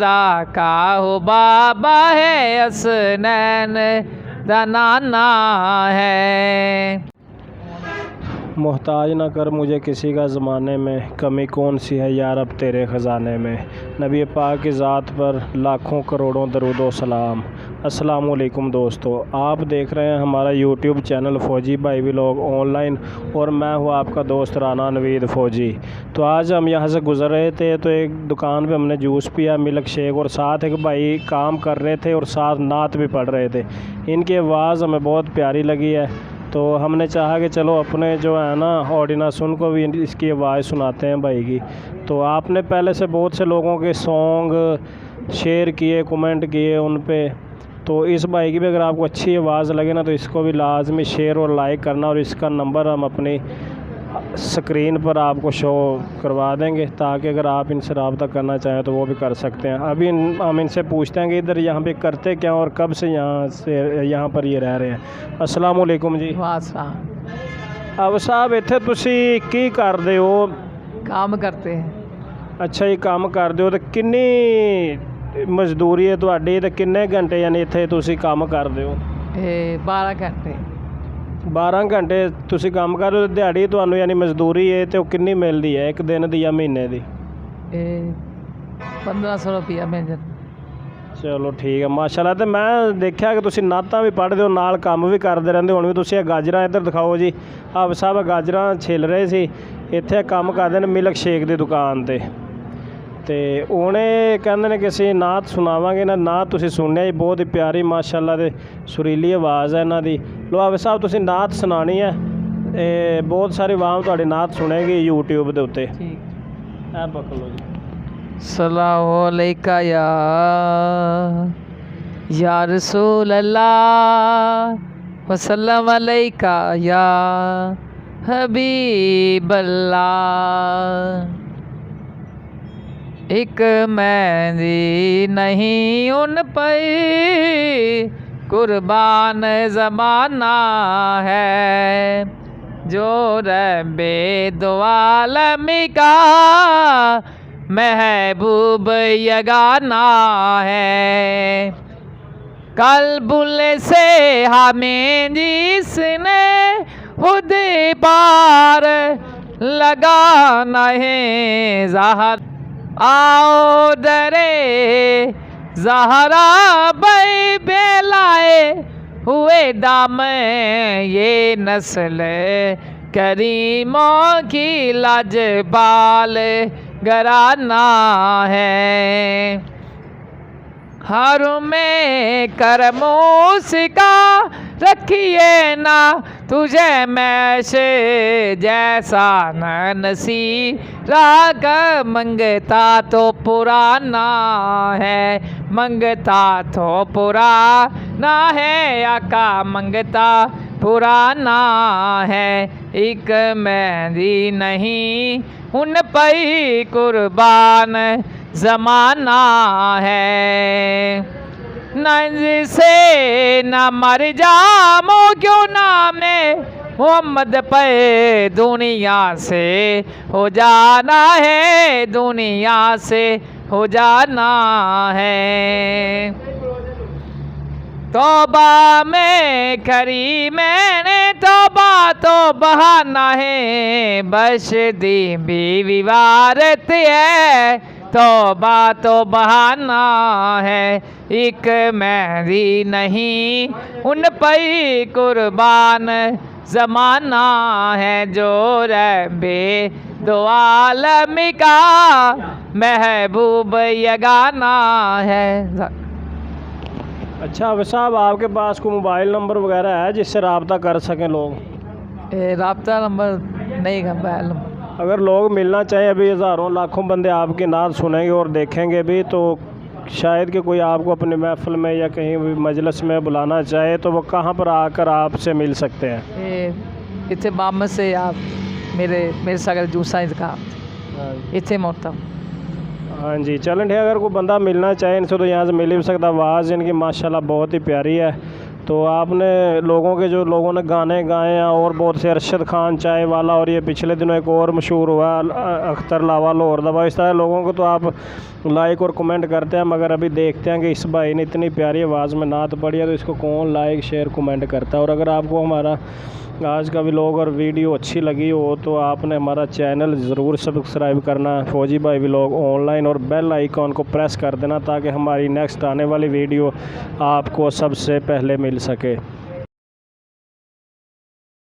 का हो बाबा है, असनैन दा नाना है। मोहताज न कर मुझे किसी का ज़माने में, कमी कौन सी है यार अब तेरे ख़जाने में। नबी पाक की ज़ात पर लाखों करोड़ों दरूद व सलाम। अस्सलाम वालेकुम दोस्तों, आप देख रहे हैं हमारा यूट्यूब चैनल फ़ौजी भाई व्लॉग ऑनलाइन और मैं हूँ आपका दोस्त राना नवीद फ़ौजी। तो आज हम यहाँ से गुज़र रहे थे तो एक दुकान पे हमने जूस पिया, मिल्क शेक, और साथ एक भाई काम कर रहे थे और साथ नात भी पढ़ रहे थे। इनकी आवाज़ हमें बहुत प्यारी लगी है तो हमने चाहा कि चलो अपने जो है ना ऑडियंस उनको भी इसकी आवाज़ सुनाते हैं भाई की। तो आपने पहले से बहुत से लोगों के सॉन्ग शेयर किए, कमेंट किए उन पे, तो इस भाई की भी अगर आपको अच्छी आवाज़ लगे ना तो इसको भी लाजमी शेयर और लाइक करना, और इसका नंबर हम अपनी स्क्रीन पर आपको शो करवा देंगे ताकि अगर आप इनसे रब्ता करना चाहें तो वो भी कर सकते हैं। अभी हम इनसे पूछते हैं कि इधर यहाँ पे करते क्या और कब से यहाँ पर ये रह रहे हैं। अस्सलाम वालेकुम जी। अब साहब इत्थे तुसी की करदे हो? काम करते हैं। अच्छा ये काम करदे हो तो किन्नी मजदूरी है तुहाडी ते किन्ने घंटे यानी इत्थे तुसी काम करदे हो? 12 घंटे। 12 घंटे तुसी काम कर रहे हो, दिहाड़ी तुहानू यानी मजदूरी है तो किन्नी मिलदी है एक दिन दी या महीने दी? 1500 रुपया मिल। चलो ठीक है माशाल्लाह। तो मैं देखा कि तुसी नातां भी पढ़दे हो नाल काम भी करदे रहंदे, हुण भी तुसी गाजरां इधर दिखाओ जी। आप साहब गाजरां छिल रहे सी, इत्थे काम करदे ने मिल्क शेक दी दुकान ते उन्हें कहंदे ने कि असीं नात सुनावांगे ना। नात तुसीं सुनने जी, बहुत ही प्यारी माशाल्लाह ते सुरीली आवाज़ है इन्हां दी। लो आवे साहब तुसीं नात सुनानी है, बहुत सारी आवाम तुहाडी नात सुनेगी यूट्यूब दे उत्ते। ऐ पकड़ लो जी। सलाम अलैका या रसूल अल्लाह, वसल्लम अलैका या हबीब अल्लाह। एक मेहंदी नहीं उन पर कुर्बान ज़माना है, जो रब्बे दो आलम का महबूब यगाना है। कल्बुल से हमें जिसने खुद पार लगाना है, ज़हर आओ दरे ज़हरा बे बेलाए हुए दाम, ये नस्ल करीमों की लाजबाल घराना है। हर में करमों का रखिए ना तुझे मैश जैसा नसीरा का, मंगता तो पुराना है, मंगता तो पुराना है आका, मंगता पुराना है। एक मेहंदी नहीं उन पर कुर्बान ज़माना है। नंज से न मर जामो क्यों नामे मोहम्मद पे, दुनिया से हो जाना है, दुनिया से हो जाना है। तौबा में करी मैंने तौबा तो बहाना है, बश दी बीवी वारत है, तौबा तो बहाना है। एक मेहंदी नहीं उन पर कुर्बान ज़माना है, जो रब्बे दो आलम का महबूब यगाना है। अच्छा अब साहब आपके पास कोई मोबाइल नंबर वगैरह है जिससे रब्ता कर सकें लोग? रब्ता नंबर नहीं है, मोबाइल नंबर। अगर लोग मिलना चाहें, अभी हज़ारों लाखों बंदे आपकी नात सुनेंगे और देखेंगे भी, तो शायद कि कोई आपको अपनी महफिल में या कहीं भी मजलिस में बुलाना चाहे तो वो कहाँ पर आकर आपसे मिल सकते हैं? इतने माम से आप मेरे सागर जूसा इसका इतने मोहतम। हाँ जी चलें ठीक। अगर कोई बंदा मिलना चाहे इनसे तो यहाँ से मिल भी सकता। आवाज़ इनकी माशाल्लाह बहुत ही प्यारी है। तो आपने लोगों के जो लोगों ने गाने गाए हैं और बहुत से अरशद खान चाय वाला, और ये पिछले दिनों एक और मशहूर हुआ अख्तर लावा लाहौर दबा, इस तरह लोगों को तो आप लाइक और कमेंट करते हैं, मगर अभी देखते हैं कि इस भाई ने इतनी प्यारी आवाज़ में नात पढ़ी है तो इसको कौन लाइक शेयर कमेंट करता है। और अगर आपको हमारा आज का व्लॉग और वीडियो अच्छी लगी हो तो आपने हमारा चैनल ज़रूर सब्सक्राइब करना है फौजी भाई व्लॉग ऑनलाइन, और बेल आइकॉन को प्रेस कर देना ताकि हमारी नेक्स्ट आने वाली वीडियो आपको सबसे पहले मिल सके।